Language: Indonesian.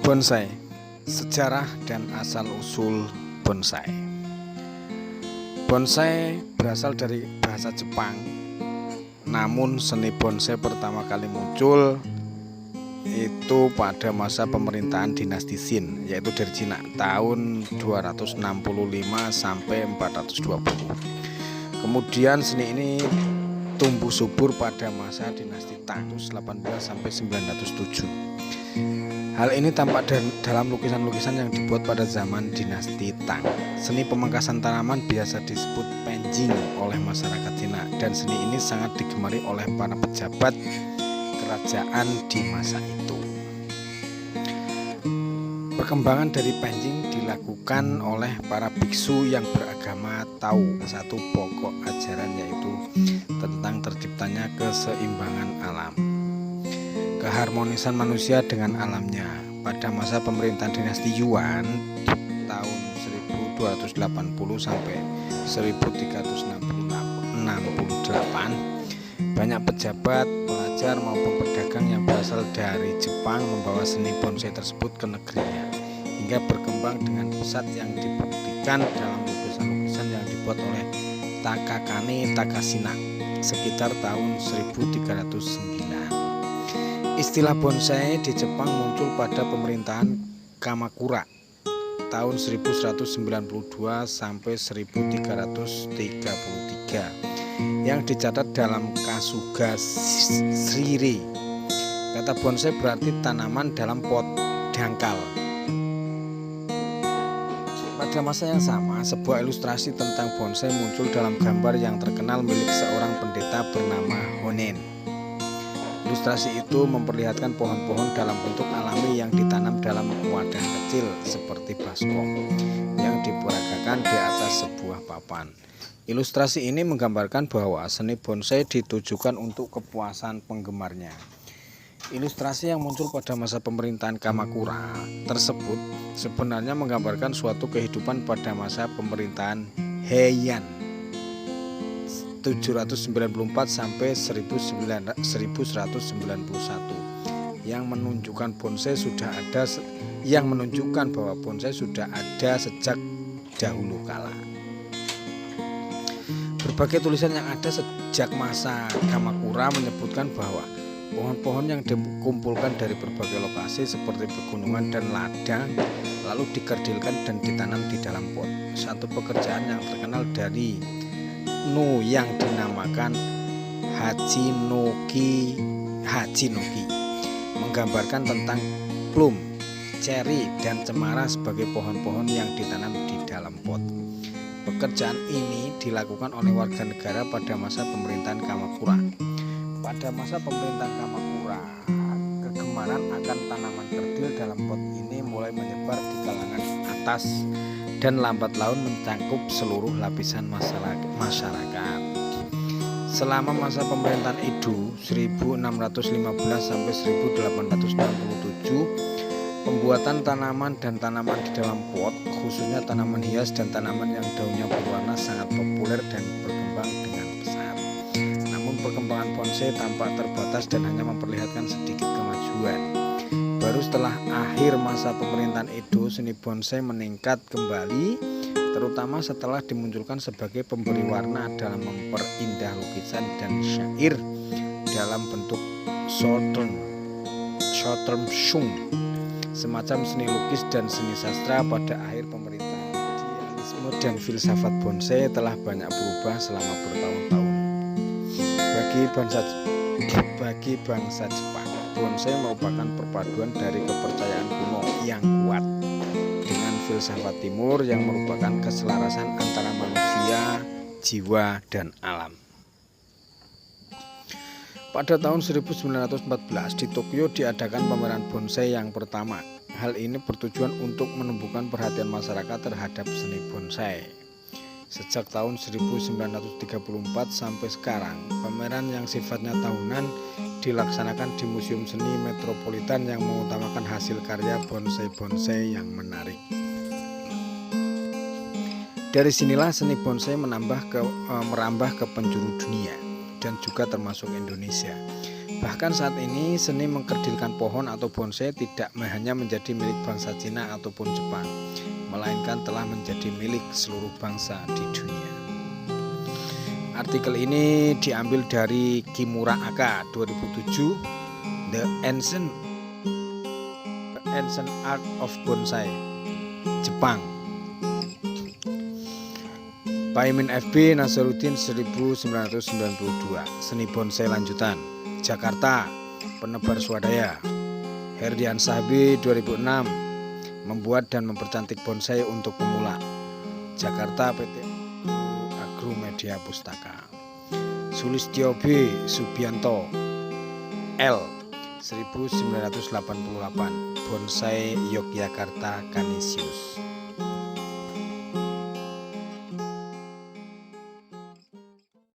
Bonsai, sejarah dan asal-usul bonsai. Bonsai berasal dari bahasa Jepang, namun seni bonsai pertama kali muncul itu pada masa pemerintahan dinasti Qin, yaitu dari Cina tahun 265 sampai 420. Kemudian seni ini tumbuh subur pada masa dinasti Tang 18 sampai 907. Hal ini tampak dalam lukisan-lukisan yang dibuat pada zaman dinasti Tang. Seni pemangkasan tanaman biasa disebut penjing oleh masyarakat Cina, dan seni ini sangat digemari oleh para pejabat kerajaan di masa itu. Perkembangan dari penjing dilakukan oleh para biksu yang beragama Tao. Satu pokok ajaran yaitu tentang terciptanya keseimbangan alam, keharmonisan manusia dengan alamnya. Pada masa pemerintahan dinasti Yuan tahun 1280 sampai 1368, banyak pejabat, pelajar maupun pedagang yang berasal dari Jepang membawa seni bonsai tersebut ke negerinya, hingga berkembang dengan pesat yang dibuktikan dalam lukisan-lukisan yang dibuat oleh Takakane Takashina sekitar tahun 1309. Istilah bonsai di Jepang muncul pada pemerintahan Kamakura tahun 1192 sampai 1333 yang dicatat dalam Kasuga Shirei. Kata bonsai berarti tanaman dalam pot dangkal. Pada masa yang sama, sebuah ilustrasi tentang bonsai muncul dalam gambar yang terkenal milik seorang pendeta bernama Honen. Ilustrasi itu memperlihatkan pohon-pohon dalam bentuk alami yang ditanam dalam wadah kecil seperti baskom yang diperagakan di atas sebuah papan. Ilustrasi ini menggambarkan bahwa seni bonsai ditujukan untuk kepuasan penggemarnya. Ilustrasi yang muncul pada masa pemerintahan Kamakura tersebut sebenarnya menggambarkan suatu kehidupan pada masa pemerintahan Heian 794 sampai 1191 yang menunjukkan bahwa bonsai sudah ada sejak dahulu kala. Berbagai tulisan yang ada sejak masa Kamakura menyebutkan bahwa pohon-pohon yang dikumpulkan dari berbagai lokasi seperti pegunungan dan ladang lalu dikerdilkan dan ditanam di dalam pot. Satu pekerjaan yang terkenal dari No yang dinamakan Hachinoki menggambarkan tentang plum, ceri, dan cemara sebagai pohon-pohon yang ditanam di dalam pot. Pekerjaan ini dilakukan oleh warga negara pada masa pemerintahan Kamakura. Pada masa pemerintahan Kamakura, kegemaran akan tanaman kerdil dalam pot ini mulai menyebar di kalangan atas dan lambat laun mencakup seluruh lapisan masyarakat. Selama masa pemerintahan Edo 1615 sampai 1867, pembuatan tanaman dan tanaman di dalam pot, khususnya tanaman hias dan tanaman yang daunnya berwarna, sangat populer dan berkembang dengan pesat. Namun perkembangan bonsai tampak terbatas dan hanya memperlihatkan sedikit kemajuan. Baru setelah akhir masa pemerintahan Edo, seni bonsai meningkat kembali, terutama setelah dimunculkan sebagai pemberi warna dalam memperindah lukisan dan syair dalam bentuk shoutershung, semacam seni lukis dan seni sastra. Pada akhir pemerintahan, idealisme dan filsafat bonsai telah banyak berubah selama bertahun-tahun. Bagi bangsa Jepang, bonsai merupakan perpaduan dari kepercayaan kuno yang kuat dengan filsafat timur yang merupakan keselarasan antara manusia, jiwa, dan alam. Pada tahun 1914 di Tokyo diadakan pameran bonsai yang pertama. Hal ini bertujuan untuk menumbuhkan perhatian masyarakat terhadap seni bonsai. Sejak tahun 1934 sampai sekarang, pameran yang sifatnya tahunan dilaksanakan di Museum Seni Metropolitan yang mengutamakan hasil karya bonsai-bonsai yang menarik. Dari sinilah seni bonsai merambah ke penjuru dunia dan juga termasuk Indonesia. Bahkan saat ini seni mengkerdilkan pohon atau bonsai tidak hanya menjadi milik bangsa Cina ataupun Jepang, melainkan telah menjadi milik seluruh bangsa di dunia. Artikel ini diambil dari Kimura Aka 2007, The Ancient Art of Bonsai, Jepang. Paimin FB Nasaruddin 1992, Seni Bonsai Lanjutan, Jakarta, Penebar Swadaya. Herdian Sahbi 2006, Membuat dan Mempercantik Bonsai untuk Pemula, Jakarta, PT Agromedia Pustaka. Sulistyo B. Subianto L 1988, Bonsai Yogyakarta Canisius.